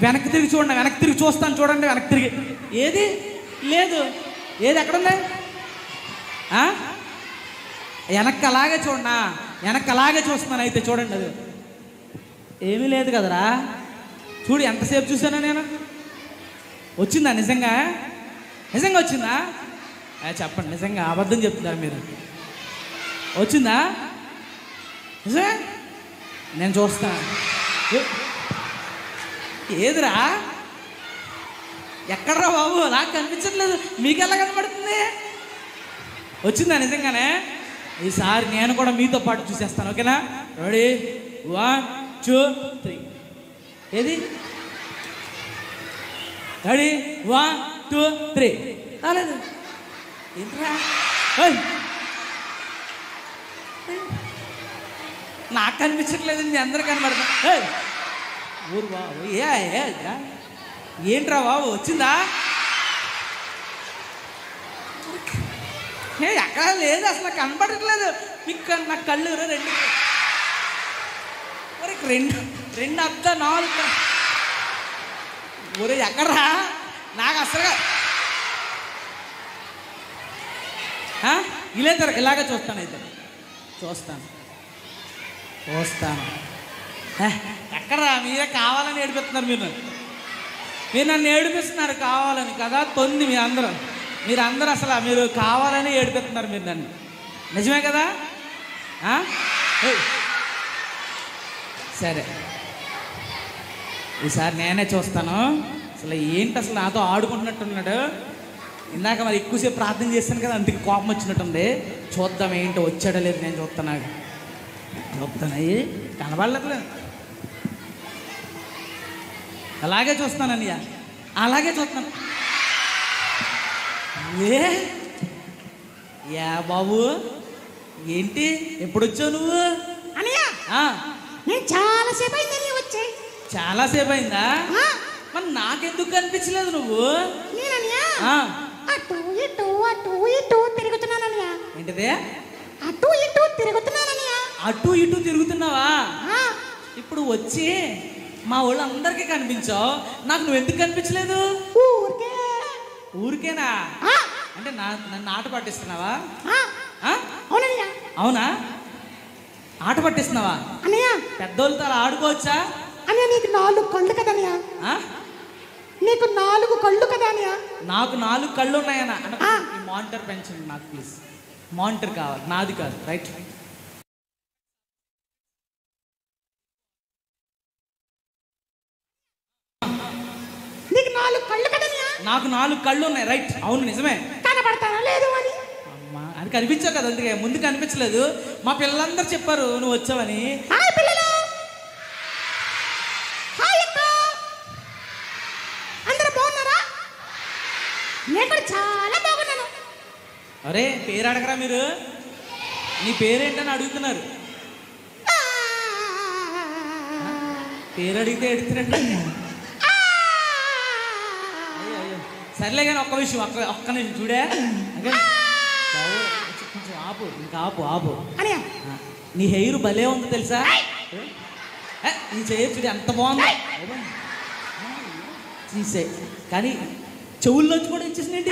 వెనక్కి తిరిగి చూడండి, వెనక్కి తిరిగి చూస్తాను చూడండి, వెనక్కి తిరిగి. ఏది లేదు, ఏది ఎక్కడుంది? వెనక్కి అలాగే చూడనా, వెనక్కి అలాగే చూస్తున్నాను. అయితే చూడండి, అది ఏమీ లేదు కదరా. చూడు ఎంతసేపు చూసానా నేను. వచ్చిందా నిజంగా? నిజంగా వచ్చిందా? చెప్పండి, నిజంగా అబద్ధం చెప్తున్నారు మీరు. వచ్చిందా నిజమే? నేను చూస్తా. ఏదిరా? ఎక్కడరా బాబు? నాకు కనిపించట్లేదు, మీకు ఎలా కనపడుతుంది? వచ్చిందా నిజంగానే? ఈసారి నేను కూడా మీతో పాటు చూసేస్తాను, ఓకేనా? రెడీ, 1 2 3. ఏది? రెడీ, 1 2 3. రాలేదు ఏంట్రా? నాకు కనిపించట్లేదు, అందరూ కనబడతా. ఊరు బాబు, ఏంట్రా బాబు? వచ్చిందా? ఎక్కడ లేదు, అసలు కనపడట్లేదు. మీకు నా కళ్ళు రెండు అద్ద 4. ఊరే ఎక్కడరా? నాకు అసలు ఇలాగే చూస్తాను. అయితే చూస్తాను. ఎక్కడరా? మీరే కావాలని ఏడిపిస్తున్నారు. మీరు నన్ను ఏడిపిస్తున్నారు కావాలని కదా. తొంది మీరందరూ అసలు మీరు కావాలని ఏడిపిస్తున్నారు మీరు నన్ను. నిజమే కదా? సరే, ఈసారి నేనే చూస్తాను. అసలు ఏంటి, అసలు నాతో ఆడుకుంటున్నట్టున్నాడు. ఇందాక మరి ఎక్కువసేపు ప్రార్థన చేస్తాను కదా, అందుకే కోపం వచ్చినట్టుంది. చూద్దాం ఏంటో, వచ్చాడో లేదు. నేను చూస్తాను, కనబడలేదు. అలాగే చూస్తానన్నయ్య, అలాగే చూస్తాను. బాబు ఏంటి, ఎప్పుడు వచ్చావు నువ్వు? నేను చాలాసేపు అయిందని వచ్చాయి. చాలాసేపు అయిందా? మరి నాకెందుకు కనిపించలేదు నువ్వు? అటు ఇటు అటు ఇటు తిరుగుతున్నానయ్యా. ఏంటిదే? అటు ఇటు తిరుగుతున్నానయ్యా. అటు ఇటు తిరుగుతున్నావా? ఇప్పుడు వచ్చి మా వాళ్ళందరికీ కనిపించావు, నాకు నువ్వు ఎందుకు కనిపించలేదు? ఊరికేనా? అంటే నన్ను ఆట పట్టిస్తున్నావా? అవునా, ఆట పట్టిస్తున్నావా? పెద్దోళ్ళతో అలా ఆడుకోవచ్చా? నీకు 4 కళ్ళు కదనియా. నీకు 4 కళ్ళు కదా అనియా. నాకు 4 కళ్ళు ఉన్నాయన్నా. మానిటర్ పెంచండి నాకు ప్లీజ్. మానిటర్ కావాలి, నాది కాదు. రైట్, నీకు 4 కళ్ళు కదనియా. నాకు 4 కళ్ళు ఉన్నాయి. రైట్, అవును నిజమే. కనబడతానా లేదు అని? అమ్మా, అది కనిపించావు కదా, అందుకే ముందు కనిపించలేదు. మా పిల్లలందరూ చెప్పారు నువ్వు వచ్చావని. పిల్లలు అందరూ బాగున్నారా? నేను కూడా చాలా బాగున్నాను. అరే పేరు అడగరా మీరు? నీ పేరేంటని అడుగుతున్నారు. పేరు అడిగితే ఎడుతున్నట్టు. సర్లే కానీ ఒక్క విషయం, ఒక్క నిమిషం చూడే. కొంచెం ఆపు, ఇంకా ఆపు. నీ హెయిర్ భలే ఉంది తెలుసా? నీ చేయొచ్చు చూడు, ఎంత బాగుంది. తీసే కానీ చెవుల్లోంచి కూడా ఇచ్చేసినండి.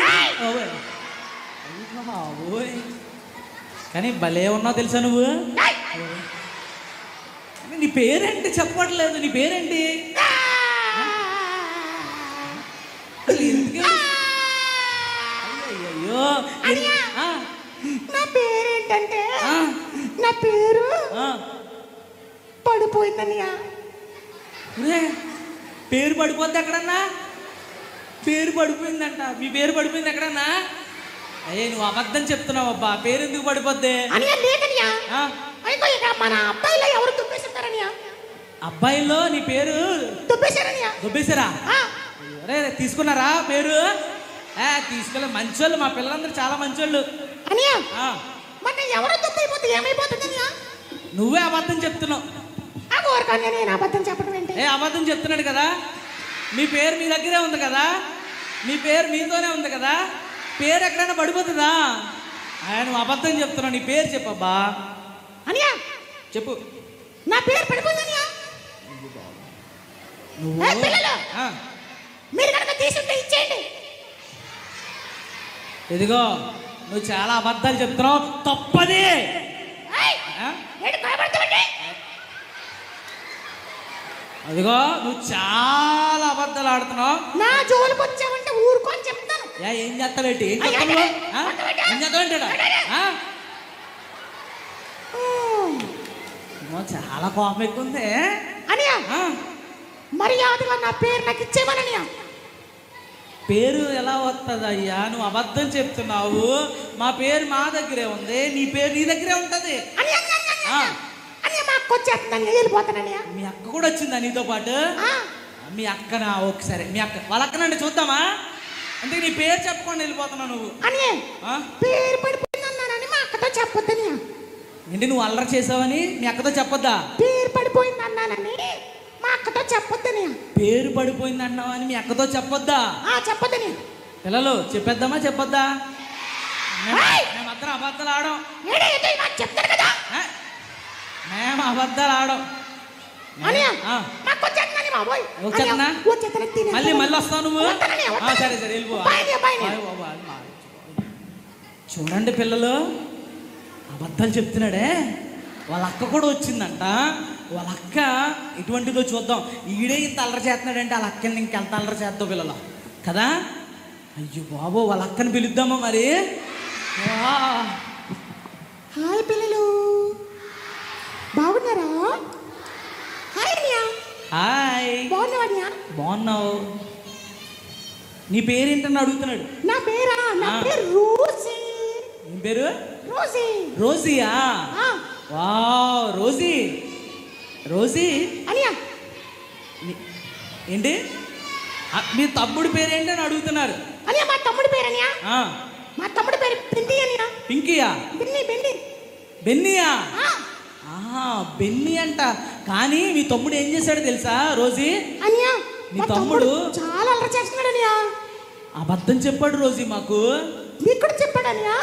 కానీ భలే ఉన్నావు తెలుసా నువ్వు. నీ పేరేంటి చెప్పట్లేదు? నీ పేరేంటి? అయ్యో, నా పేరేంటంటే నా పేరు పడిపోయిందనియా. పేరు పడిపోద్ది ఎక్కడన్నా? పేరు పడిపోయిందంట. మీ పేరు పడిపోయింది ఎక్కడన్నా? అయ్యే నువ్వు అబద్ధం చెప్తున్నావు అబ్బా. పేరు ఎందుకు పడిపోద్ది? మన అబ్బాయిలో ఎవరు దుబ్బేసారనియా. అబ్బాయిలో నీ పేరు దుబ్బేశారా? తీసుకున్నారా పేరు? తీసుకెళ్ళి మంచోళ్ళు, మా పిల్లలందరూ చాలా మంచోళ్ళు. ఎవరు దుబ్బైపోతే ఏమైపోతుంది? నువ్వే అబద్ధం చెప్తున్నావు. నేను అబద్ధం చెప్పడం ఏంటి? అబద్ధం చెప్తున్నాడు కదా. మీ పేరు మీ దగ్గరే ఉంది కదా, మీ పేరు మీతోనే ఉంది కదా. పేరు ఎక్కడైనా పడిపోతుందా? నువ్వు అబద్ధం చెప్తున్నావు. నీ పేరు చెప్పబ్బా. అనియా చెప్పు. నా పేరు పడిపోయిందనియా. నువ్వు ఏ పిల్లలు ఆ, మీరు కనుక తీసుంటే ఇచ్చేయండి. ఇదిగో నువ్వు చాలా అబద్ధాలు చెప్తున్నావు, తప్పది. ఏయ్, ఆ? ఏంటి భయపడతావండి? అదిగో నువ్వు చాలా అబద్ధాలు ఆడుతున్నావు. నా జోలికి వచ్చావంటే ఊరుకొని చెప్తాను. ఏం చేస్తావేంటి? ఏం చేస్తావు నువ్వు? ఆ? ఏం చేస్తావేంటి ఈడ? ఆ? నువ్వు చాలా కోపం ఎక్కువ ఉంది. అనియా ఆ? మర్యాదగా నా పేరు నాకు ఇచ్చేమననియా. పేరు ఎలా వస్తుంది అయ్యా? నువ్వు అబద్ధం చెప్తున్నావు. మా పేరు మా దగ్గరే ఉంది, నీ పేరు నీ దగ్గరే ఉంటది. అనియా ఆ. అనియా మా అక్క వచ్చేస్తుందని వెళ్ళిపోతాననియా. మీ అక్క కూడా వచ్చిందా నీతో పాటు? మీ అక్కనా? ఒకసారి మీ అక్క వాళ్ళ అక్కనండి చూద్దామా? అంటే నీ పేరు చెప్పకుండా వెళ్ళిపోతున్నావు నువ్వు. అనియా ఆ? పేరు పడిపోయిందన్నానని మా అక్కతో చెప్పొద్దనియా. ఏంటి నువ్వు అల్లరి చేసావని మీ అక్కతో చెప్పొద్దా? పేరు పడిపోయిందన్నానని మా అక్కతో చెప్పొద్దనియా. పేరు పడిపోయింది అన్నావా అని మీ అక్కతో చెప్పొద్దా? చెప్పొద్దని. పిల్లలు చెప్పేద్దామా చెప్పొద్దా? ఏయ్! మేమందరం అబద్ధాలు ఆడం. చెప్తాను కదా మేము అబద్ధాలు ఆడం. అనియా ఆ. నాకు వచ్చేస్తుందని బాబోయ్. వచ్చేస్తున్నా? వచ్చేస్తానని తినే. మళ్ళీ వస్తావు నువ్వు? వస్తానని, ఆ, సరే సరే వెళ్ళిపో. Bye bye. బాయ్ బాబు, అది మా- చూడండి పిల్లలు, అబద్ధాలు చెప్తున్నాడే. వాళ్ళ అక్క కూడా వచ్చిందంట. వాళ్ళ అక్క ఎటువంటిదో చూద్దాం. ఈడే ఇంత అల్లరి చేస్తున్నాడంటే వాళ్ళ అక్కని ఇంకెంత అల్లరి చేద్దాం పిల్లలు కదా. అయ్యో బాబు, వాళ్ళ అక్కని పిలుద్దామా మరి? హాయ్ పిల్లలు, బాగున్నారా? హాయ్ అనియా. హాయ్. బాగున్నావా అనియా? బాగున్నావు. నీ పేరేంటని అడుగుతున్నాడు. నా పేరా? నా ఆ. పేరు రోజీ. ఏం పేరు? రోజీ. రోజీయా? Wow, Rosie. రోజీ అనియా ఏంటి? మీ తమ్ముడి పేరేంటి అని అడుగుతున్నారు. అనియా మా తమ్ముడి పేరు అనియా. ఆ, మా తమ్ముడి పేరు బింది అనియా. పింకీయా? బిన్ని బిన్ని. బెన్నీయా? ఆహా, బెన్నీ అంట. కానీ మీ తమ్ముడు ఏం చేశాడు తెలుసా రోజీ? అనియా మీ మా తమ్ముడు చాలా అల్లరి చేస్తున్నాడు అనియా. అబద్ధం చెప్పాడు రోజీ మాకు. నీకు కూడా చెప్పాడు అనియా.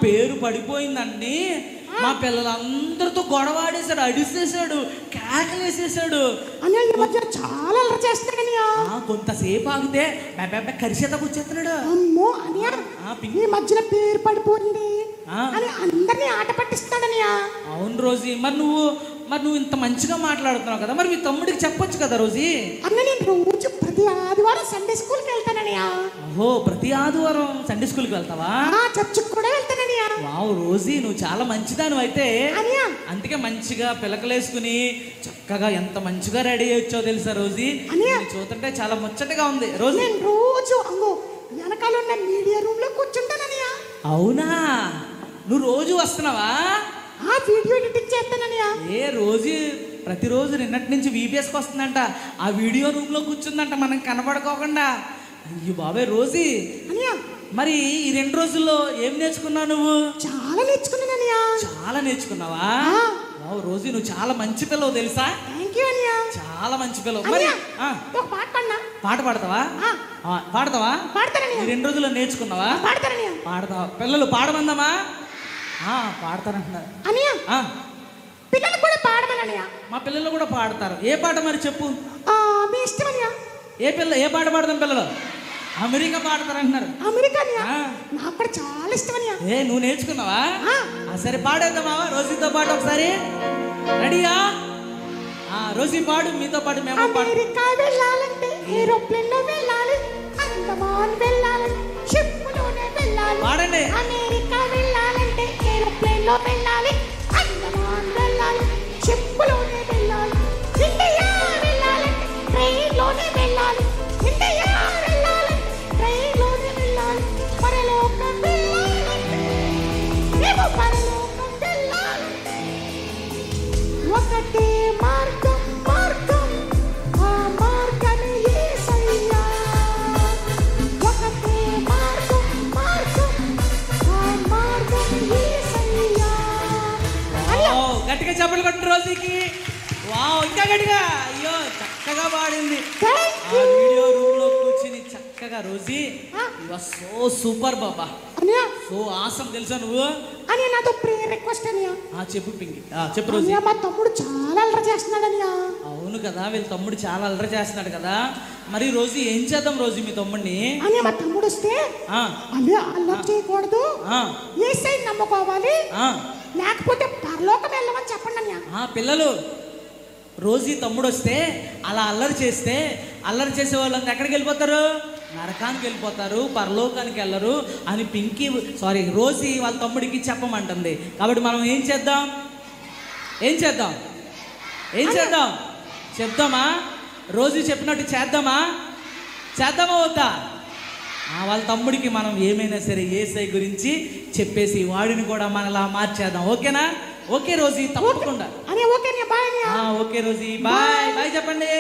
పేరు పడిపోయిందండి. మా పిల్లలందరితో గొడవాడేశాడు, అడిసేసాడు, కేకలేసేసాడు. అనియా ఈ మధ్య చాలా అల్లరి చేస్తున్నాడు అనియా. కొంతసేపు ఆగితే కరిసేతకు వచ్చేస్తున్నాడు. అమ్మో అనియా, పింకీ. ఈ మధ్యన పేరు పడిపోయింది ఆ. అని అందరినీ ఆట పట్టిస్తాడు అనియా. అవును రోజీ, మరి నువ్వు ఇంత మంచిగా మాట్లాడుతున్నావు కదా, మరి మీ తమ్ముడికి చెప్పొచ్చు కదా రోజీ. అన్న నేను రోజు ప్రతి ఆదివారం సండే స్కూల్కి వెళ్తాననియా. ఓహో, ప్రతి ఆదివారం సండే స్కూల్కి వెళ్తావా? చర్చికి కూడా వెళ్తాననియా. వావ్ రోజీ, నువ్వు చాలా మంచిదాను అయితే. అనియా అందుకే మంచిగా పిలకలేసుకుని చక్కగా ఎంత మంచిగా రెడీ అయ్యొచ్చో తెలుసా రోజీ. అనియా. నిన్ను చూస్తుంటే చాలా ముచ్చటగా ఉంది రోజీ. నేను రోజు అంగో వెనకాల ఉన్న మీడియా రూమ్ లో కూర్చుంటాననియా. అవునా? నువ్వు రోజు వస్తున్నావా? వీడియో ఎడిటింగ్ చేస్తాననియా. రోజు ప్రతిరోజు నిన్నటి నుంచి వీపీఎస్కి వస్తుందంట. ఆ వీడియో రూమ్ లో కూర్చుందంట మనం కనబడుకోకుండా. అయ్యో బాబాయ్ రోజీ, అనియా మరి ఈ 2 రోజుల్లో ఏం నేర్చుకున్నావు నువ్వు? చాలా నేర్చుకున్నాననియా. చాలా నేర్చుకున్నావా? వావ్ రోజీ, నువ్వు చాలా మంచి పిల్లవు తెలుసా. థ్యాంక్ యూ అనియా. చాలా మంచి పిల్లవు. మరి ఒక పాట పాడినా? పాట పాడతావా? పాడతావా? పాడతాననియా. ఈ 2 రోజుల్లో నేర్చుకున్నావా? పాడతాననియా. పాడతావా? పిల్లలు పాడమందామా? పాడతారంటున్నారు అనియా ఆ, పిల్లలు కూడా పాడమననియా. మా పిల్లలు కూడా పాడతారు. ఏ పాట మరి చెప్పు. మీ ఇష్టం అనియా. ఏ పాట పాడతాం పిల్లలు? అమెరికా పాడతారంటున్నారు. అమెరికా అనియా. ఆ. నాకు కూడా చాలా ఇష్టం అనియా. నువ్వు నేర్చుకున్నావా? సరే పాడేద్దామా రోజీతో పాటు ఒకసారి. రెడీయా? రోజీ పాడు, మీతో పాటు మేము పాడు. అమెరికా వెళ్ళాలంటే ఏరోప్లేన్ లో వెళ్ళాలి, అండమాన్ వెళ్ళాలంటే షిప్ లోనే వెళ్ళాలి. పాడండి. అమెరికా వెళ్ళాలంటే ఏరోప్లేన్ లో వెళ్ళాలి, అండమాన్ వెళ్ళాలి, షిప్ లోనే వెళ్ళాలి. ఇండియా వెళ్ళాలంటే ట్రైన్ లోనే వెళ్ళాలి, ఇండియా వెళ్ళాలంటే ట్రైన్ లోనే వెళ్ళాలి. పరలోకం వెళ్ళాలంటే మేము పరలోకం వెళ్ళాలంటే ఒకటే మార్గం, ఆ మార్గమే యేసయ్యా. ఒకటే మార్గం, ఆ మార్గమే యేసయ్యా. గట్టిగా చెప్పలు కొట్టు రోజీకి. వావ్, ఇంకా గట్టిగా. అయ్యో చక్కగా పాడింది. వీడియో రూమ్ లో కూర్చుని చక్కగా రోజీ. సో సూపర్ బాబా. సో ఆసం తెలుసా నువ్వు? అని నాతో ప్రేయర్ రిక్వెస్ట్ అనియా. చెప్పు పింకి, చెప్పు రోజీ. మా తమ్ముడు చాలా అల్లరి చేస్తున్నాడు అనియా. అవును కదా, వీళ్ళ తమ్ముడు చాలా అల్లరి చేస్తున్నాడు కదా. మరి రోజు ఏం చేద్దాం రోజు మీ తమ్ముడిని? అని మా తమ్ముడు వస్తే అల్లరి చేయకూడదు, యేసయ్య నమ్ముకోవాలి, లేకపోతే పరలోకం వెళ్ళమని చెప్పండి అనియా. పిల్లలు రోజు తమ్ముడు వస్తే అలా అల్లరి చేస్తే అల్లరి చేసే వాళ్ళంతా ఎక్కడికి వెళ్ళిపోతారు? నరకానికి వెళ్ళిపోతారు, పరలోకానికి వెళ్ళరు అని పింకీ రోజీ వాళ్ళ తమ్ముడికి చెప్పమంటుంది. కాబట్టి మనం ఏం చేద్దాం? చెప్దామా? రోజు చెప్పినట్టు చేద్దామా వద్దా? వాళ్ళ తమ్ముడికి మనం ఏమైనా సరే యేసయ్య గురించి చెప్పేసి వాడిని కూడా మనలా మార్చేద్దాం. ఓకేనా? ఓకే రోజీ, తప్పకుండా. ఓకే రోజీ, బాయ్ చెప్పండి.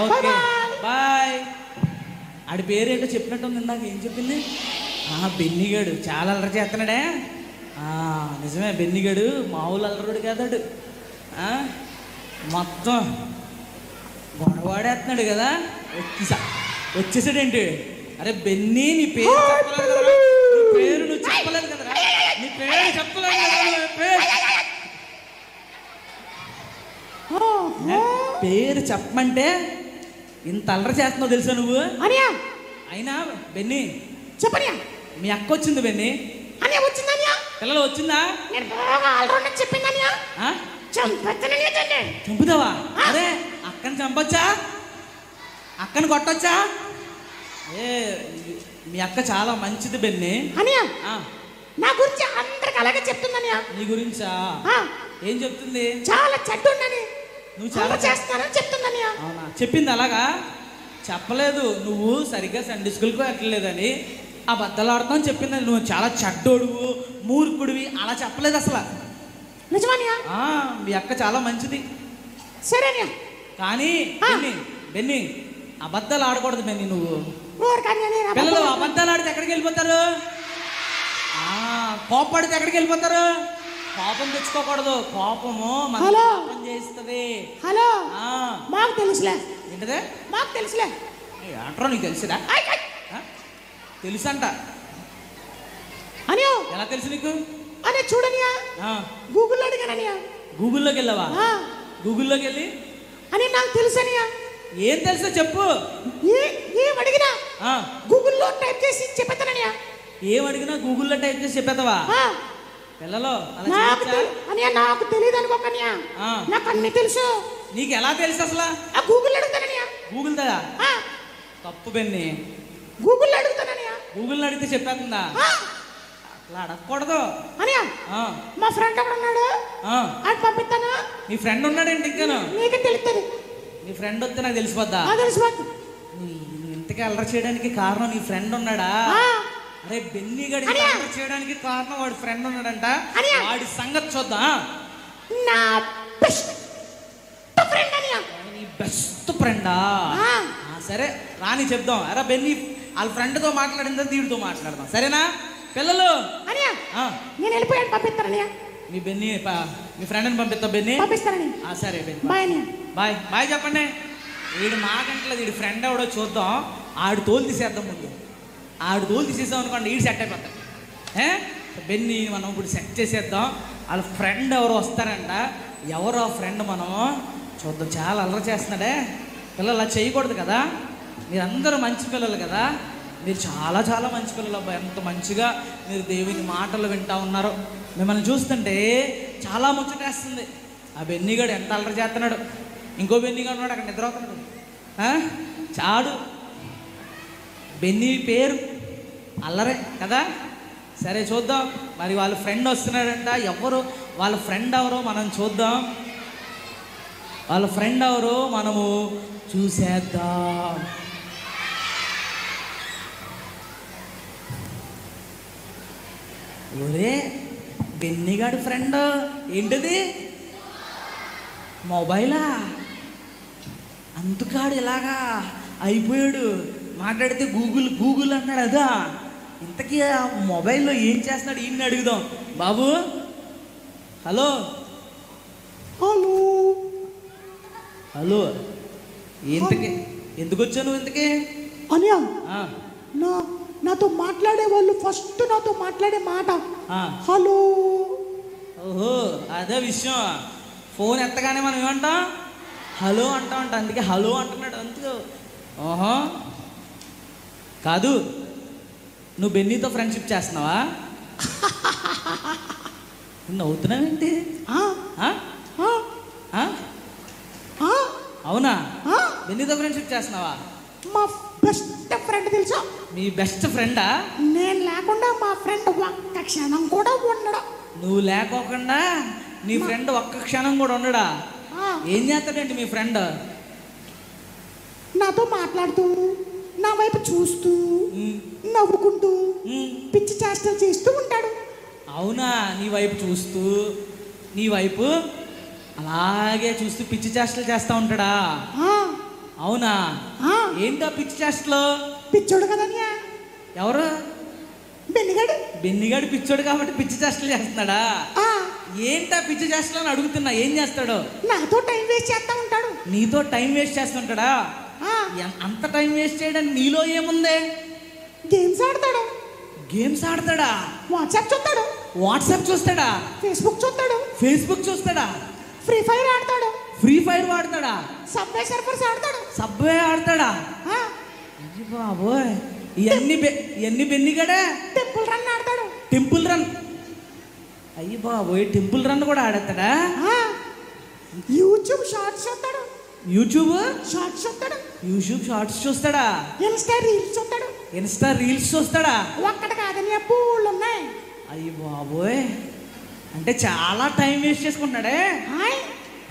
Okay bye. ఆడి పేరేంటో చెప్పినట్టుంది ఇందాక. ఏం చెప్పింది? బెన్నిగాడు చాలా అల్లరి చేస్తున్నాడే. నిజమే, బెన్నిగాడు మామూలు అల్లరుడు కాదాడు. మొత్తం గొడవాడేస్తున్నాడు కదా. వచ్చేసాడేంటి? అరే బెన్నీ, నీ పేరు నువ్వు చెప్పలేదు కదరా. నీ పేరు చెప్పలేదు కదా. పేరు చెప్పమంటే ఇంత అల్లరి చేస్తున్నావు తెలుసా నువ్వు? అయినా బెన్నీ చెప్పనియా, మీ అక్క వచ్చింది బెన్నీ. పిల్లలు వచ్చిందా? చంపుతావా? అరే అక్కని చంపొచ్చా? అక్కని కొట్టొచ్చా? మీ అక్క చాలా మంచిది బెన్నీ. నా గురించి అందరికి అలాగే చెప్తుందనియా. నీ గురించా? ఏం చెప్తుంది? చాలా చెడ్డుందని, నువ్వు చాలా చేస్తానని చెప్తుందనియా. అవునా? చెప్పింది అలాగా? చెప్పలేదు, నువ్వు సరిగ్గా సండే స్కూల్కి వెళ్ళలేదని అబద్ధాలు ఆడుతావు చెప్పింది. నువ్వు చాలా చెడ్డోడువు, మూర్ఖుడివి అలా చెప్పలేదు అసలు. నిజమనియా? మీ అక్క చాలా మంచిది. సరేనియా. కానీ బెన్నీ అబద్ధాలు ఆడకూడదు బెన్నీ. నువ్వు పిల్లలు అబద్ధాలు ఆడితే ఎక్కడికి వెళ్ళిపోతారు? కోపడితే ఎక్కడికి వెళ్ళిపోతారు? కోపం తెచ్చుకోకూడదు. కోపము పాపం చేస్తుంది. హలో, మాకు తెలుసులే. ఏంటదే? మాకు తెలుసులే. అంటారా? నీకు తెలుసురా? తెలుసంట. అనియో ఎలా తెలుసు నీకు? అనే చూడనియా, గూగుల్లో అడిగాననియా. గూగుల్లోకి వెళ్ళావా? గూగుల్లోకి వెళ్ళి అని నాకు తెలుసనియా. ఏం తెలుసో చెప్పు. ఏం అడిగినా గూగుల్లో టైప్ చేసి చెప్పేస్తాననియా. ఏం అడిగినా గూగుల్లో టైప్ చేసి చెప్పేస్తావా? పిల్లలు నాకు తెలియదు అనుకోకనియా, నాకు అన్ని తెలుసు. నీకు ఎలా తెలుసు అసలు? గూగుల్ అడుగుతాననియా. గూగుల్ దా? తప్పు బెన్నీ. గూగుల్ అడుగుతాననియా. గూగుల్ అడిగితే చెప్పేస్తుందా? అట్లా అడగకూడదు అనియా. మా ఫ్రెండ్ ఒకడు ఉన్నాడు, అది పంపిస్తాను. నీ ఫ్రెండ్ ఉన్నాడేంటి? ఇంకాను నీకు తెలుస్తుంది. నీ ఫ్రెండ్ వస్తే నాకు తెలిసిపోద్దా? తెలిసిపోద్ది. నువ్వు ఇంతకీ అల్లరి చేయడానికి కారణం నీ ఫ్రెండ్ ఉన్నాడా? అరే బెన్నీ గడి అల్లరి చేయడానికి కారణం వాడి ఫ్రెండ్ ఉన్నాడంట. వాడి సంగతి చూద్దాం. నా బెస్ట్ ఫ్రెండ్ అనియా. నీ బెస్ట్ ఫ్రెండా? సరే రాని చెప్దాం. అరే బెన్నీ వాళ్ళ ఫ్రెండ్తో మాట్లాడిందని దీడితో మాట్లాడదాం. సరేనా పిల్లలు? నేను వెళ్ళిపోయాను, పంపిస్తాననియా. మీ బెన్నీ మీ ఫ్రెండ్ని పంపిస్తా బెన్నీ. పంపిస్తానని. సరే బెన్నీ, బాయ్. బాయ్ చెప్పండి. వీడు మాకంటలేదు, వీడి ఫ్రెండ్ ఎవడో చూద్దాం. ఆడు తోలు తీసేద్దాం ముందు. ఆడు తోలు తీసేసాం అనుకోండి, వీడు సెట్ అయిపోతాడు. బెన్నీ మనం ఇప్పుడు సెట్ చేసేద్దాం. వాళ్ళ ఫ్రెండ్ ఎవరో వస్తారంట. ఎవరో ఆ ఫ్రెండ్ మనము చూద్దాం. చాలా అల్లరి చేస్తున్నాడే. పిల్లలు అలా చేయకూడదు కదా. మీరందరూ మంచి పిల్లలు కదా. మీరు చాలా చాలా మంచి పిల్లలు. అబ్బాయి ఎంత మంచిగా మీరు దేవుని మాటలు వింటూ ఉన్నారో. మిమ్మల్ని చూస్తుంటే చాలా ముచ్చటేస్తుంది. ఆ బెన్నీగాడు ఎంత అల్లరి చేస్తున్నాడు. ఇంకో బెన్నీగాడు ఉన్నాడు అక్కడ నిద్ర అవుతున్నాడు. చాడు బెన్నీ పేరు అల్లరే కదా. సరే చూద్దాం. మరి వాళ్ళ ఫ్రెండ్ వస్తున్నాడంట. ఎవరు వాళ్ళ ఫ్రెండ్ ఎవరో మనం చూద్దాం. వాళ్ళ ఫ్రెండ్ ఎవరో మనము చూసేద్దాం. ఒరే బెన్నీగాడి ఫ్రెండ్ ఏంటిది? మొబైలా? అందుకాడు ఇలాగా అయిపోయాడు. మాట్లాడితే గూగుల్ అన్నాడు. అదా ఇంతకీ ఆ మొబైల్లో ఏం చేస్తున్నాడు? ఈయన్ని అడుగుదాం. బాబు హలో హలో ఇంతకీ ఎందుకు వచ్చావు నువ్వు? ఇంతకీ అనియా, నాతో మాట్లాడే వాళ్ళు ఫస్ట్ నాతో మాట్లాడే మాట ఆ. హలో. ఓహో అదే విషయం. ఫోన్ ఎత్తగానే మనం ఏమంటాం? హలో అంటాం. అందుకే హలో అంటున్నాడు అందుకు. ఓహో కాదు, నువ్వు బెన్నీతో ఫ్రెండ్షిప్ చేస్తున్నావా? నవ్వుతున్నావేంటి? ఆ, ఆ? ఆ, ఆ? ఆ, అవునా? ఆ. బెన్నీతో ఫ్రెండ్షిప్ చేస్తున్నావా? మా బెస్ట్ ఫ్రెండ్ తెలుసా? మీ బెస్ట్ ఫ్రెండా? నేను లేకుండా మా ఫ్రెండ్ ఒక్క క్షణం కూడా ఉండడు. నువ్వు లేకోకుండా నీ ఫ్రెండ్ ఒక్క క్షణం కూడా ఉండడా? ఆ, ఏం చేస్తాడండి మీ ఫ్రెండ్? నాతో మాట్లాడుతూ, నా వైపు చూస్తూ, ఉమ్, నవ్వుకుంటూ, ఉమ్. పిచ్చి చేష్టలు చేస్తూ ఉంటాడు. అవునా? నీ వైపు చూస్తూ, నీ వైపు అలాగే చూస్తూ పిచ్చి చేష్టలు చేస్తూ ఉంటాడా? ఆ, అవునా? ఆ, ఏంటో పిచ్చి చేష్టలు? పిచ్చోడు కదన్యా ఎవరు? బెన్నిగాడు. బెన్నిగాడు పిచ్చోడు కాబట్టి పిచ్చి చేష్టలు చేస్తున్నాడా? ఆ, ఏంటా పిచ్చి చేష్టలు అని అడుగుతున్నా. ఏం చేస్తాడు? నాతో టైం వేస్ట్ చేస్తా ఉంటాడు. నీతో టైం వేస్ట్ చేస్తుంటాడా? ఆ, అంత టైం వేస్ట్ చేయడానికి నీలో ఏముంది? గేమ్స్ ఆడతాడు, గేమ్స్ ఆడతాడా? వాట్సాప్ చూస్తాడు, వాట్సాప్ చూస్తాడా? ఫేస్బుక్ చూస్తాడు, ఫేస్బుక్ చూస్తాడా? ఫ్రీ ఫైర్ ఆడతాడు, ఫ్రీ ఫైర్ వాడతాడా? సబ్వే సర్ఫర్స్ ఆడతాడు. సబ్వే ఆడతాడా? ఆ, అయ్య బాబోయ్, ఇవన్నీ బెన్నిగాడే. టెంపుల్ రన్ ఆడతాడు. Temple Run. అయ్య బాబోయ్, టెంపుల్ రన్ కూడా ఆడతాడా? ఆ, యూట్యూబ్ షార్ట్స్ చూస్తాడు. యూట్యూబ్ షార్ట్స్ చూస్తాడా? ఇన్స్టా రీల్స్ చూస్తాడు. ఇన్స్టా రీల్స్ చూస్తాడా? ఒక్కటి కాదని పూలు ఉన్నాయి. అయ్య బాబోయ్, అంటే చాలా టైం వేస్ట్ చేసుకుంటున్నాడే. హాయ్,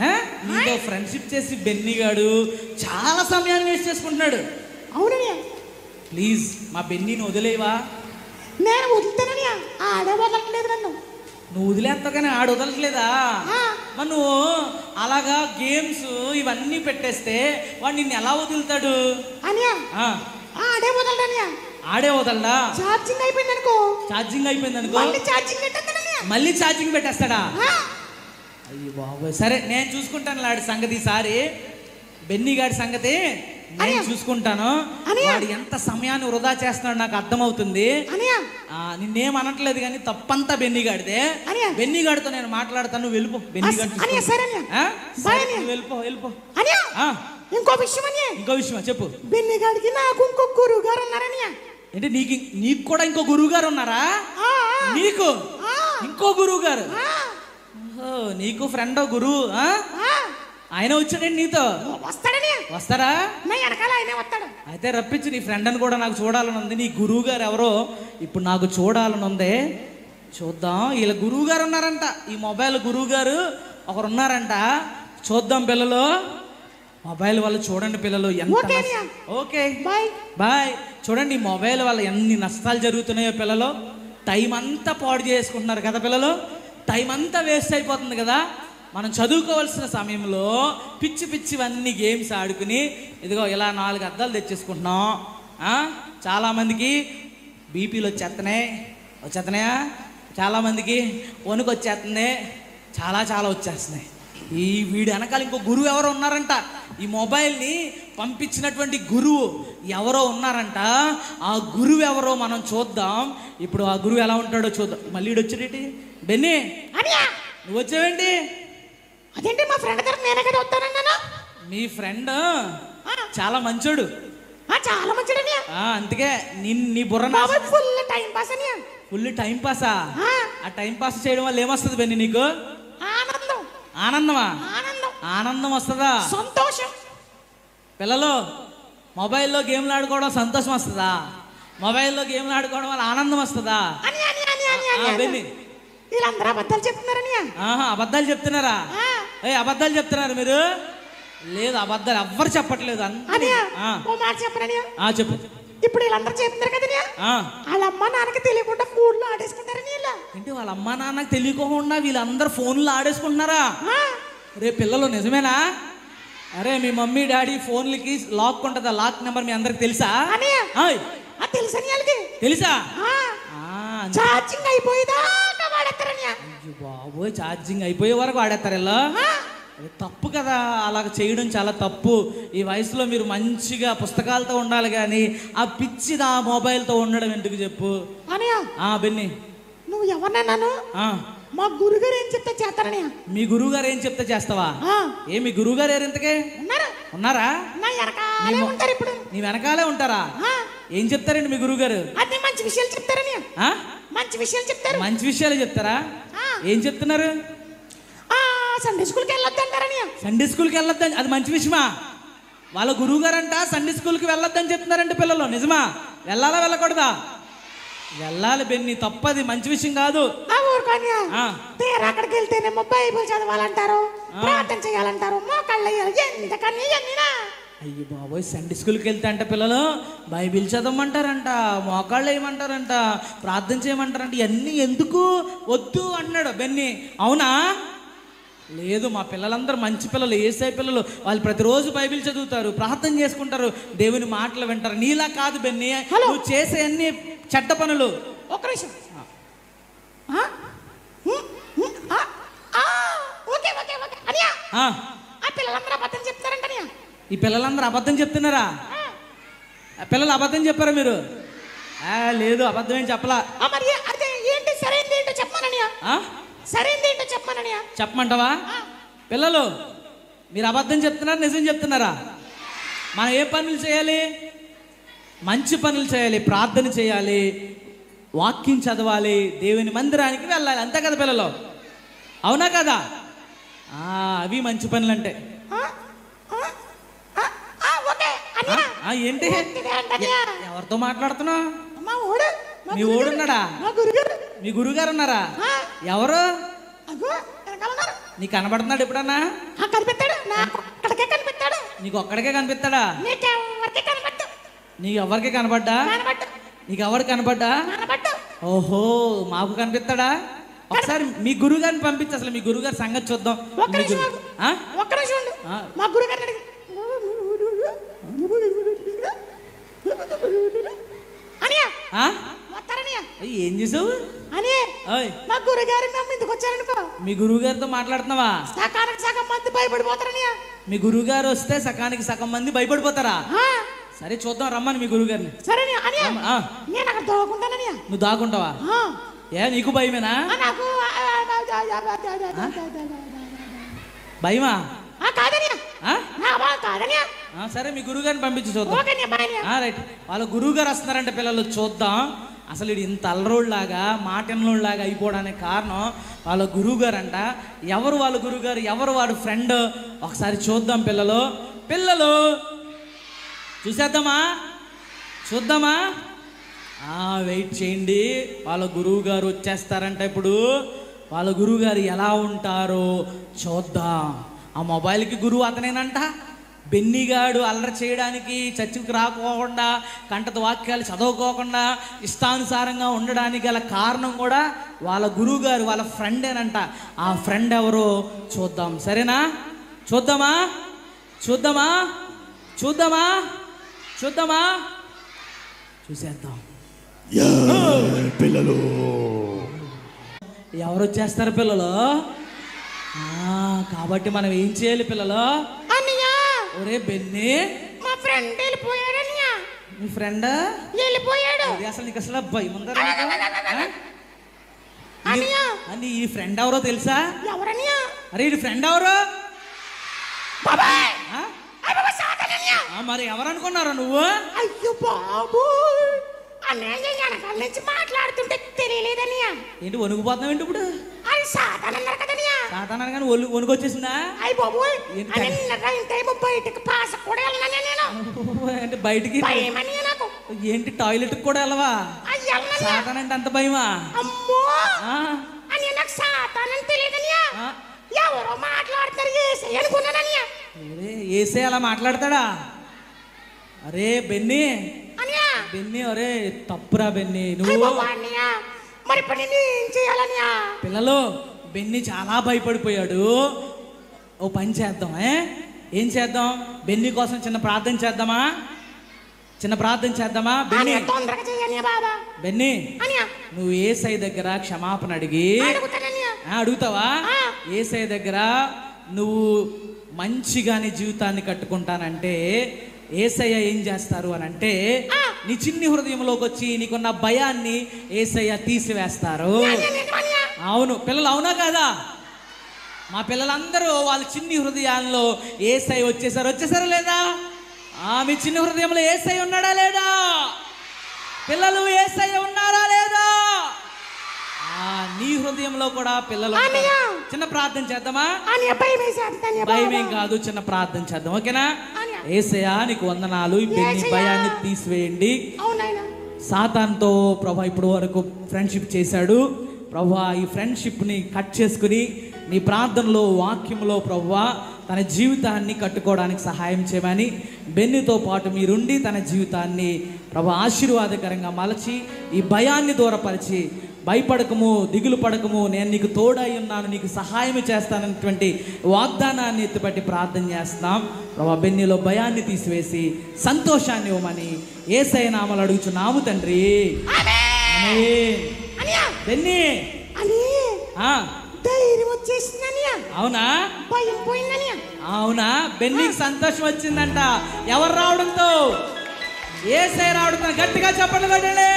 ఆ? నీతో ఫ్రెండ్షిప్ చేసి బెన్నీగాడు చాలా సమయాన్ని వేస్ట్ చేసుకుంటున్నాడు. అవుననియా, ప్లీజ్ మా బెన్నీని వదిలేవా? నేను వదులుతాననియా, ఆడే వదలట్లేదు నన్ను. నువ్వు వదిలేస్తావు కానీ ఆడు వదలట్లేదా? ఆ, మరి నువ్వు అలాగా గేమ్స్ ఇవన్నీ పెట్టేస్తే వాడు నిన్ను ఎలా వదులుతాడు? అనియా, ఆ, ఆడే వదలడనియా. ఆడే వదలడా? ఛార్జింగ్ అయిపోయింది అనుకో, ఛార్జింగ్ అయిపోయింది అనుకో, మళ్ళీ ఛార్జింగ్ పెట్టేస్తాననియా. మళ్ళీ ఛార్జింగ్ పెట్టేస్తాడా? ఆ, అయ్యి బాబోయ్, సరే నేను చూసుకుంటాను లాడి సంగతి. ఈసారి బెన్నీ గారి సంగతి నేను అనియా. చూసుకుంటాను. అనియా. వాడు ఎంత సమయాన్ని వృధా చేస్తున్నాడు నాకు అర్థమవుతుంది. అనియా, నిన్నేం అనట్లేదు కానీ తప్పంతా బెన్నీగాడిదే. అనియా. బెన్నీగాడితో నేను మాట్లాడతాను, నువ్వు వెళ్ళిపో. బెన్నీగాడు అనియా, సరే అనియా. బాయ్ అనియా. వెళ్ళిపో. అనియా, ఆ, ఇంకో విషయం అనియా, ఇంకో విషయం చెప్పు. బెన్నిగాడికి నాకు ఇంకో గురువు గారు ఉన్నారనియా. అంటే నీకు కూడా ఇంకో గురువు గారు ఉన్నారా? ఆ, నీకు ఆ, ఇంకో గురువు గారు? ఆ, ఓహో, నీకు ఫ్రెండ్ గురువు. ఆ, ఆయన వచ్చాడండి నీతో? వస్తాడనియా. వస్తారా? నా వెనకాల ఆయనే వస్తాడు. అయితే రప్పించు, నీ ఫ్రెండ్ అని కూడా నాకు చూడాలని ఉంది. నీ గురువు గారు ఎవరో ఇప్పుడు నాకు చూడాలని ఉంది. చూద్దాం. వీళ్ళ గురువు గారు ఉన్నారంట, ఈ మొబైల్ గురువు గారు ఒకరు ఉన్నారంట. చూద్దాం పిల్లలు, మొబైల్ వల్ల చూడండి పిల్లలు ఎంత ఓకే అన్నయ్య. Okay bye. బాయ్. చూడండి ఈ మొబైల్ వల్ల ఎన్ని నష్టాలు జరుగుతున్నాయో పిల్లలు. టైం అంతా పాడు చేసుకుంటున్నారు కదా పిల్లలు, టైం అంతా వేస్ట్ అయిపోతుంది కదా. మనం చదువుకోవాల్సిన సమయంలో పిచ్చివన్నీ గేమ్స్ ఆడుకుని ఇదిగో ఇలా 4 అద్దాలు తెచ్చేసుకుంటున్నాం. చాలామందికి బీపీలు వచ్చేస్తున్నాయా, చాలామందికి వణుకు వచ్చేస్తుంది, చాలా వచ్చేస్తున్నాయి. ఈ వీడి వెనకాల ఇంకో గురువు ఎవరో ఉన్నారంట. ఈ మొబైల్ని పంపించినటువంటి గురువు ఎవరో ఉన్నారంట. ఆ గురువు ఎవరో మనం చూద్దాం. ఇప్పుడు ఆ గురువు ఎలా ఉంటాడో చూద్దాం. మళ్ళీ వచ్చేటి బెన్నీ, నువ్వు వచ్చావేంటి? అదేంటి మా ఫ్రెండ్ దగ్గర నేనే కదా వస్తానన్నాను. మీ ఫ్రెండ్ చాలా మంచోడు. చాలా మంచిడని. అందుకే నీ బుర్ర ఫుల్ టైం పాస్ అని. ఫుల్ టైం పాసా? ఆ టైం పాస్ చేయడం వల్ల ఏమొస్తుంది బెన్నీ నీకు? ఆనందమా? ఆనందం వస్తుందా? సంతోషం. పిల్లలు మొబైల్లో గేమ్లు ఆడుకోవడం సంతోషం వస్తుందా? మొబైల్లో గేమ్లు ఆడుకోవడం వల్ల ఆనందం వస్తుందా? బెన్నీ, వీళ్ళందరూ అబద్ధాలు చెప్తున్నారని. అబద్ధాలు చెప్తున్నారా? అబద్ధాలు చెప్తున్నారు మీరు? లేదు, అబద్ధాలు ఎవ్వరు చెప్పట్లేదు. చెప్పు. ఇప్పుడు వీళ్ళందరూ చెప్తున్నారు కదా, వాళ్ళ అమ్మ నాన్నకి తెలియకుండా ఫోన్లో ఆడేసుకుంటారని. ఏంటి వాళ్ళ అమ్మ నాన్నకి తెలియకుండా వీళ్ళందరూ ఫోన్లో ఆడేసుకుంటున్నారా? రే పిల్లలు నిజమేనా? అరే మీ మమ్మీ డాడీ ఫోన్లకి లాక్ ఉంటుందా? లాక్ నెంబర్ మీ అందరికి తెలుసా? తెలుసా? ఛార్జింగ్ అయిపోయేదాకా వాడేస్తారని. బాబోయ్, ఛార్జింగ్ అయిపోయే వరకు వాడేస్తారు ఇలా. అది తప్పు కదా, అలాగ చేయడం చాలా తప్పు. ఈ వయసులో మీరు మంచిగా పుస్తకాలతో ఉండాలి కానీ ఆ పిచ్చిది ఆ మొబైల్తో ఉండడం ఎందుకు చెప్పు. బెన్ని నువ్వు ఎవరినన్నాను? మా గురుగారు ఏం చెప్తే చేస్తారని. మీ గురువుగారు ఏం చెప్తే చేస్తావా? మీ గురువుగారు ఎవరు ఇంతకే ఉన్నారా? నీ వెనకాలే ఉంటారా? ఏం చెప్తారండి మీ గురువుగారు? అన్ని మంచి విషయాలు చెప్తారని. మంచి విషయాలు చెప్తారు. మంచి విషయాలు చెప్తారా? ఏం చెప్తున్నారు? సండే స్కూల్కి వెళ్ళొద్దంటారని. సండే స్కూల్కి వెళ్ళొద్దని అది మంచి విషయమా? వాళ్ళ గురువు గారంట సండే స్కూల్కి వెళ్ళొద్దని చెప్తున్నారంటే పిల్లలు. నిజమా? వెళ్ళాలా వెళ్ళకూడదా? వెళ్ళాలి బెన్ని, తప్పది, మంచి విషయం కాదు. అక్కడికి వెళ్తేనేమో బైబిల్ చదవాలంటారు, ప్రార్థన చేయాలంటారు, మోకాళ్ళు ఎందుకని. అయ్యో బాబోయ్, సండే స్కూల్కి వెళ్తే అంటే పిల్లలు బైబిల్ చదవమంటారంట, మోకాళ్ళు వేయమంటారంట, ప్రార్థన చేయమంటారంట. ఇవన్నీ ఎందుకు వద్దు అంటున్నాడు బెన్ని. అవునా? లేదు, మా పిల్లలందరూ మంచి పిల్లలు, యేసయ్య పిల్లలు. వాళ్ళు ప్రతిరోజు బైబిల్ చదువుతారు, ప్రార్థన చేసుకుంటారు, దేవుని మాటలు వింటారు. నీలా కాదు బెన్ని, నువ్వు చేసే అన్ని చెడ్డ పనులు. ఒక్క నిమిషం. ఈ పిల్లలందరూ అబద్ధం చెప్తున్నారా? పిల్లలు అబద్ధం చెప్పారా మీరు? లేదు, అబద్ధం ఏం చెప్పలా. చెప్పమంటావా? పిల్లలు మీరు అబద్ధం చెప్తున్నారా, నిజం చెప్తున్నారా? మనం ఏ పనులు చేయాలి? మంచి పనులు చేయాలి, ప్రార్థన చేయాలి, వాక్యం చదవాలి, దేవుని మందిరానికి వెళ్ళాలి, అంతే కదా పిల్లలు? అవునా కదా? అవి మంచి పనులు అంటే. ఏంటి ఎవరితో మాట్లాడుతున్నావు? మీ ఓడున్నాడా? మీ గురుగారు ఉన్నారా? ఎవరు? నీకు కనబడుతున్నాడు ఎప్పుడన్నా? నీకు ఒక్కడికే కనిపిస్తాడా? నీకు ఎవరికి కనబడ్డా? నీకు ఎవరు కనబడ్డా? ఓహో, మాకు కనిపిస్తాడా? ఒకసారి మీ గురువు గారిని పంపించి అసలు మీ గురువు గారి సంగతి చూద్దాం. ఏం చేసావు? మీ గురువు గారితో మాట్లాడుతున్నావా? సగం మంది భయపడిపోతారని. మీ గురువు గారు వస్తే సకానికి సగం మంది భయపడిపోతారా? సరే చూద్దాం, రమ్మని మీ గురువు గారిని. నువ్వు దాక్కుంటావా? నీకు భయమేనా? భయమా? సరే మీ గురువు గారిని పంపించి చూద్దాం. రైట్, వాళ్ళ గురువు గారు వస్తున్నారంటే పిల్లలు చూద్దాం. అసలు ఇది ఇంత అల్లరోడ్లాగా మాటెన్లోడ్లాగా అయిపోవడానికి కారణం వాళ్ళ గురువు గారు అంట. ఎవరు వాళ్ళ గురువు గారు, ఎవరు వాడు ఫ్రెండ్, ఒకసారి చూద్దాం పిల్లలు. పిల్లలు చూసేద్దామా? చూద్దామా? వెయిట్ చేయండి, వాళ్ళ గురువు గారు వచ్చేస్తారంట. ఇప్పుడు వాళ్ళ గురువు గారు ఎలా ఉంటారో చూద్దాం. ఆ మొబైల్కి గురువు అతనేనంట. బెన్నిగాడు అల్లరి చేయడానికి, చర్చికి రాకోకుండా, కంటత వాక్యాలు చదవుకోకుండా ఇష్టానుసారంగా ఉండడానికి గల కారణం కూడా వాళ్ళ గురువు గారు, వాళ్ళ ఫ్రెండేనంట. ఆ ఫ్రెండ్ ఎవరో చూద్దాం. సరేనా? చూద్దామా? చూద్దామా? చూద్దామా? చూద్దామా? చూసేద్దాం. పిల్లలు ఎవరు వచ్చేస్తారు పిల్లలు? కాబట్టి మనం ఏం చేయాలి పిల్లలు? ఒరే బెన్ని, మా ఫ్రెండ్ వెళ్ళిపోయాడన్నయ్య. మీ ఫ్రెండ్ వెళ్ళిపోయాడు. అసలు నీకు అసలు భయం ఉందా? అని ఈ ఫ్రెండ్ ఎవరో తెలుసా? ఎవరన్నయ్య? అరే ఈ ఫ్రెండ్ ఎవరు? మరి ఎవరు అనుకున్నారా నువ్వు? అయ్యో బాబు, అన్నయ్య వెనకాల నుంచి మాట్లాడుతుంటే తెలియలేదన్నయ్య. ఏంటి వణుకుపోతున్నావు ఏంటి ఇప్పుడు? అది సాతాన్ అన్నారు కదన్నయ్య. సాతాన్ అనగానే వణుకు వచ్చేసిందా? అయ్య బాబు, బయటకి పాస కూడా వెళ్ళాను నేను. అంటే బయటికి నాకు ఏంటి టాయిలెట్ కూడా వెళ్ళవా? సాతాన్ అంటే అంత భయమా? అమ్మో, అని నాకు సాతాన్ అని తెలియదన్నయ్య. ఎవరో మాట్లాడతారు ఏసయ్య అనుకున్నానన్నయ్య. ఏసే అలా మాట్లాడతాడా? అరే బెన్ని, బెన్ని, అరే తప్పురా బెన్ని. నువ్వు మరి ఇప్పుడు నేను ఏం చేయాలన్నయ్య? పిల్లలు, బెన్ని చాలా భయపడిపోయాడు. ఓ పని చేద్దాం. ఏం చేద్దాం? బెన్ని కోసం చిన్న ప్రార్థన చేద్దామా? చిన్న ప్రార్థన చేద్దామా? బెన్ని, బెన్ని, నువ్వు యేసయ్య దగ్గర క్షమాపణ అడిగి, అడుగుతావా? యేసయ్య దగ్గర నువ్వు మంచిగా నీ జీవితాన్ని కట్టుకుంటానంటే యేసయ్య ఏం చేస్తారు అని అంటే నీ చిన్ని హృదయంలోకి వచ్చి నీకున్న భయాన్ని యేసయ్య తీసివేస్తారు. అవును పిల్లలు, అవునా కదా? మా పిల్లలందరూ వాళ్ళ చిన్ని హృదయాల్లో యేసయ్య వచ్చేసారా లేదా? మీ చిన్ని హృదయంలో యేసయ్య ఉన్నాడా లేదా? పిల్లలు యేసయ్య ఉన్నారా లేదా? నీ హృదయంలో కూడా పిల్లలు. చిన్న ప్రార్థన చేద్దామా? భయమేం కాదు, చిన్న ప్రార్థన చేద్దాం, ఓకేనా? యేసయ్య నీకు వందనాలు, ఈ భయాన్ని తీసివేయండి. సాతానుతో ప్రభా ఇప్పటి వరకు ఫ్రెండ్షిప్ చేశాడు ప్రభా, ఈ ఫ్రెండ్షిప్ని కట్ చేసుకుని నీ ప్రార్థనలో వాక్యంలో ప్రభా తన జీవితాన్ని కట్టుకోవడానికి సహాయం చేయమని, బెన్నితో పాటు మీరుండి తన జీవితాన్ని ప్రభా ఆశీర్వాదకరంగా మలచి ఈ భయాన్ని దూరపరిచి, భయపడకము, దిగులు పడకము, నేను నీకు తోడై ఉన్నాను, నీకు సహాయం చేస్తానన్నటువంటి వాగ్దానాన్ని ఎత్తిపట్టి ప్రార్థన చేస్తున్నాం ప్రభా. బెన్నిలో భయాన్ని తీసివేసి సంతోషాన్ని ఇవ్వమని యేసయ్య నామములో అడుగుచున్నాము తండ్రి. బెన్ని అవునా? అవునా? బెన్నీకి సంతోషం వచ్చిందంట. ఎవరు రావడంతో? యేసయ్య రావడంతో. గట్టిగా చెప్పండి కొట్టండి.